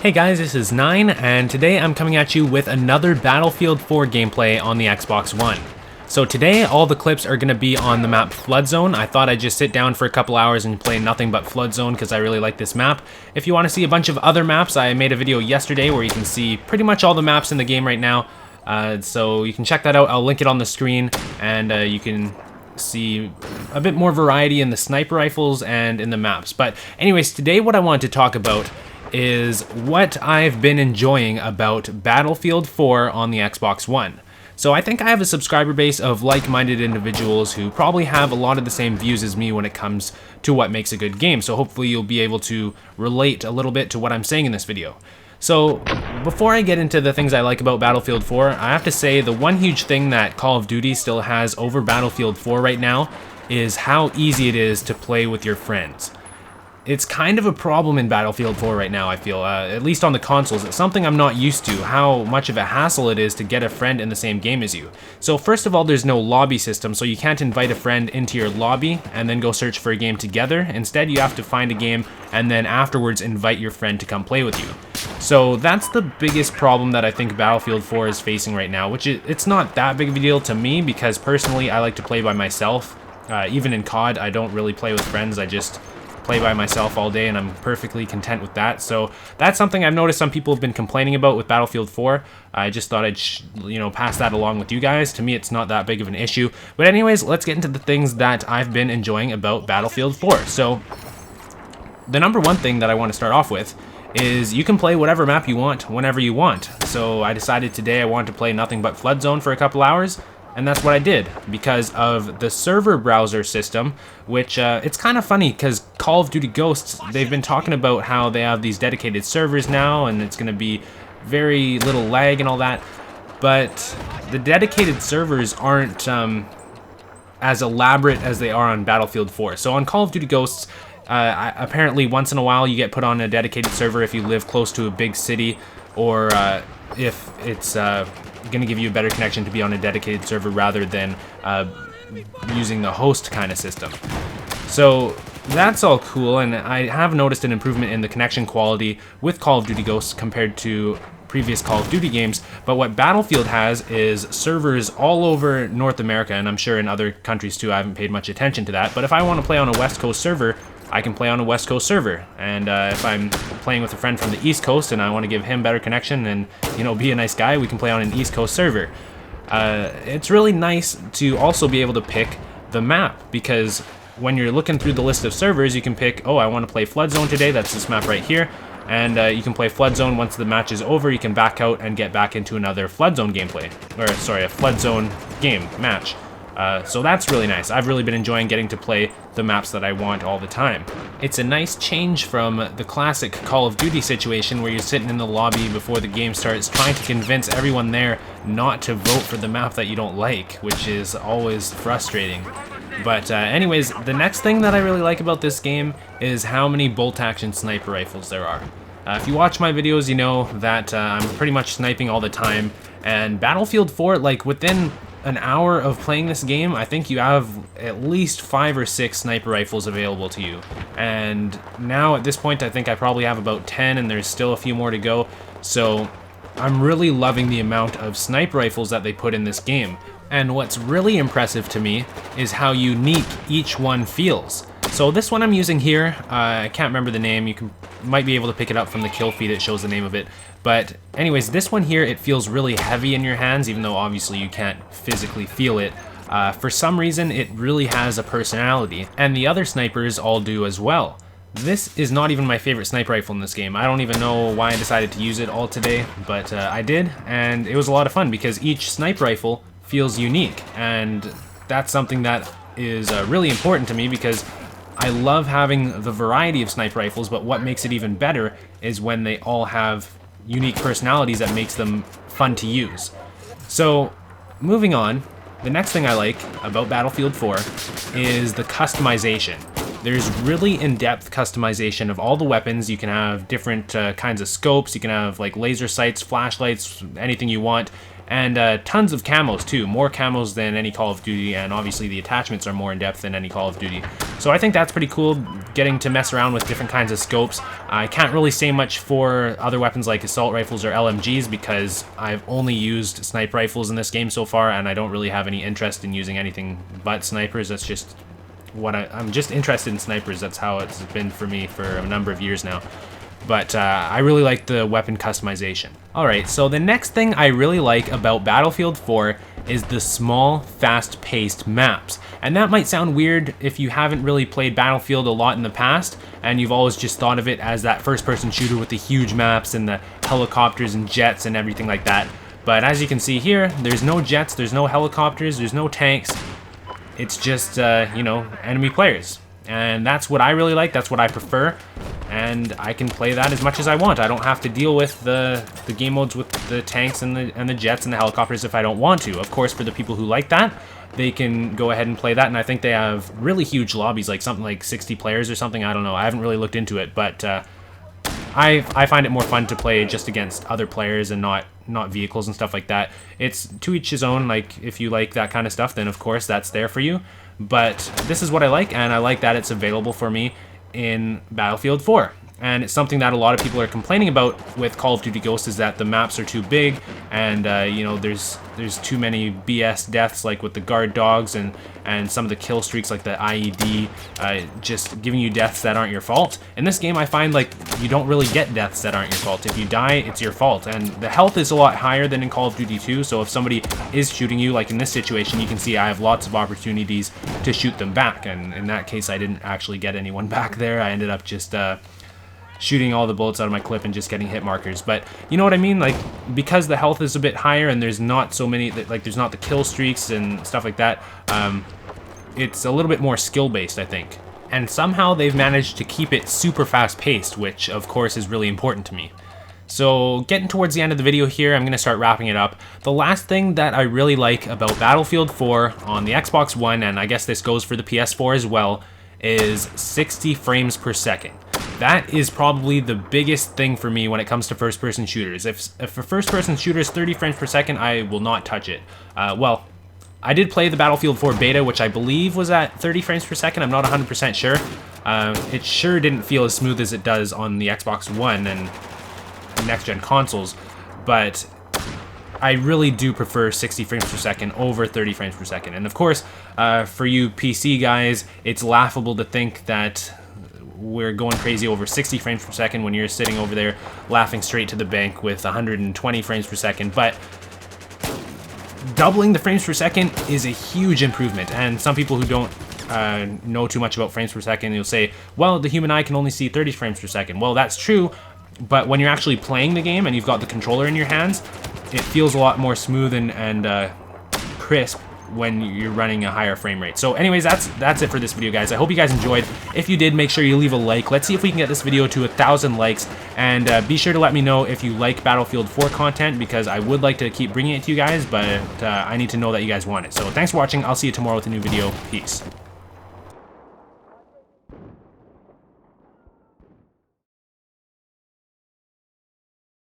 Hey guys, this is 9, and today I'm coming at you with another Battlefield 4 gameplay on the Xbox One. So today, all the clips are going to be on the map Flood Zone. I thought I'd just sit down for a couple hours and play nothing but Flood Zone because I really like this map. If you want to see a bunch of other maps, I made a video yesterday where you can see pretty much all the maps in the game right now. So you can check that out. I'll link it on the screen, and you can see a bit more variety in the sniper rifles and in the maps. But anyways, today what I wanted to talk about is what I've been enjoying about Battlefield 4 on the Xbox One. So I think I have a subscriber base of like-minded individuals who probably have a lot of the same views as me when it comes to what makes a good game, so hopefully you'll be able to relate a little bit to what I'm saying in this video. So before I get into the things I like about Battlefield 4, I have to say the one huge thing that Call of Duty still has over Battlefield 4 right now is how easy it is to play with your friends. It's kind of a problem in Battlefield 4 right now, I feel, at least on the consoles. It's something I'm not used to, how much of a hassle it is to get a friend in the same game as you. So first of all, there's no lobby system, so you can't invite a friend into your lobby and then go search for a game together. Instead, you have to find a game and then afterwards invite your friend to come play with you. So that's the biggest problem that I think Battlefield 4 is facing right now, which it's not that big of a deal to me because personally I like to play by myself. Even in COD, I don't really play with friends, I just play by myself all day, and I'm perfectly content with that. So that's something I've noticed some people have been complaining about with Battlefield 4. I just thought I'd pass that along with you guys. To me, it's not that big of an issue. But anyways, let's get into the things that I've been enjoying about Battlefield 4. So the number one thing that I want to start off with is you can play whatever map you want whenever you want. So I decided today I wanted to play nothing but Flood Zone for a couple hours. And that's what I did because of the server browser system, which it's kind of funny because Call of Duty Ghosts, they've been talking about how they have these dedicated servers now and it's going to be very little lag and all that. But the dedicated servers aren't as elaborate as they are on Battlefield 4. So on Call of Duty Ghosts, apparently once in a while you get put on a dedicated server if you live close to a big city, or if it's going to give you a better connection to be on a dedicated server rather than using the host kind of system. So that's all cool, and I have noticed an improvement in the connection quality with Call of Duty Ghosts compared to previous Call of Duty games. But what Battlefield has is servers all over North America, and I'm sure in other countries too. I haven't paid much attention to that, but if I want to play on a West Coast server, I can play on a West Coast server, and if I'm playing with a friend from the East Coast and I want to give him better connection and be a nice guy, we can play on an East Coast server. It's really nice to also be able to pick the map, because when you're looking through the list of servers, you can pick, oh, I want to play Flood Zone today, that's this map right here, and you can play Flood Zone. Once the match is over, you can back out and get back into another Flood Zone gameplay, or sorry, a Flood Zone game match. So that's really nice. I've really been enjoying getting to play the maps that I want all the time. It's a nice change from the classic Call of Duty situation where you're sitting in the lobby before the game starts trying to convince everyone there not to vote for the map that you don't like, which is always frustrating. But anyways, the next thing that I really like about this game is how many bolt-action sniper rifles there are. If you watch my videos, you know that I'm pretty much sniping all the time, and Battlefield 4, like within an hour of playing this game, I think you have at least 5 or 6 sniper rifles available to you. And now at this point, I think I probably have about 10, and there's still a few more to go. So I'm really loving the amount of sniper rifles that they put in this game. And what's really impressive to me is how unique each one feels. So this one I'm using here, I can't remember the name. You might be able to pick it up from the kill feed, it shows the name of it. But anyways, this one here, it feels really heavy in your hands, even though obviously you can't physically feel it. For some reason, it really has a personality, and the other snipers all do as well. This is not even my favorite sniper rifle in this game. I don't even know why I decided to use it all today, but I did, and it was a lot of fun because each sniper rifle feels unique, and that's something that is really important to me because I love having the variety of sniper rifles, but what makes it even better is when they all have unique personalities that makes them fun to use. So, moving on, the next thing I like about Battlefield 4 is the customization. There's really in-depth customization of all the weapons. You can have different kinds of scopes, you can have like laser sights, flashlights, anything you want, and tons of camos too, more camos than any Call of Duty, and obviously the attachments are more in depth than any Call of Duty. So I think that's pretty cool. getting to mess around with different kinds of scopes. I can't really say much for other weapons like assault rifles or LMGs because I've only used sniper rifles in this game so far, and I don't really have any interest in using anything but snipers. That's just what I'm just interested in snipers. That's how it's been for me for a number of years now. But I really like the weapon customization. Alright, so the next thing I really like about Battlefield 4 is the small, fast-paced maps. And that might sound weird if you haven't really played Battlefield a lot in the past, and you've always just thought of it as that first-person shooter with the huge maps and the helicopters and jets and everything like that. But as you can see here, there's no jets, there's no helicopters, there's no tanks. It's just, you know, enemy players. And that's what I really like, that's what I prefer. And I can play that as much as I want. I don't have to deal with the game modes with the tanks and the jets and the helicopters if I don't want to. Of course, for the people who like that, they can go ahead and play that. And I think they have really huge lobbies, like something like 60 players or something. I don't know. I haven't really looked into it, but I find it more fun to play just against other players and not vehicles and stuff like that. It's to each his own. Like, if you like that kind of stuff, then of course that's there for you. But this is what I like, and I like that it's available for me in Battlefield 4. And it's something that a lot of people are complaining about with Call of Duty Ghosts, is that the maps are too big, and you know, there's too many BS deaths, like with the guard dogs and some of the kill streaks like the IED, just giving you deaths that aren't your fault. In this game, I find like you don't really get deaths that aren't your fault. If you die, it's your fault, and the health is a lot higher than in Call of Duty 2. So if somebody is shooting you, like in this situation, you can see I have lots of opportunities to shoot them back, and in that case, I didn't actually get anyone back there. I ended up just shooting all the bullets out of my clip and just getting hit markers. But you know what I mean, like, because the health is a bit higher and there's not so many, like, there's not the kill streaks and stuff like that, it's a little bit more skill based, I think. And somehow they've managed to keep it super fast paced, which of course is really important to me. So getting towards the end of the video here, I'm going to start wrapping it up. The last thing that I really like about Battlefield 4 on the Xbox One, and I guess this goes for the PS4 as well, is 60 frames per second. That is probably the biggest thing for me when it comes to first-person shooters. If a first-person shooter is 30 frames per second, I will not touch it. Well, I did play the Battlefield 4 beta, which I believe was at 30 frames per second. I'm not 100% sure. It sure didn't feel as smooth as it does on the Xbox One and next-gen consoles, but I really do prefer 60 frames per second over 30 frames per second. And of course, for you PC guys, it's laughable to think that we're going crazy over 60 frames per second when you're sitting over there laughing straight to the bank with 120 frames per second. But doubling the frames per second is a huge improvement. And some people who don't know too much about frames per second, you'll say, well, the human eye can only see 30 frames per second. Well, that's true, but when you're actually playing the game and you've got the controller in your hands, it feels a lot more smooth and crisp when you're running a higher frame rate. So anyways, that's it for this video, guys. I hope you guys enjoyed. If you did, make sure you leave a like. Let's see if we can get this video to 1,000 likes, and be sure to let me know if you like Battlefield 4 content, because I would like to keep bringing it to you guys, but I need to know that you guys want it. So thanks for watching. I'll see you tomorrow with a new video. Peace.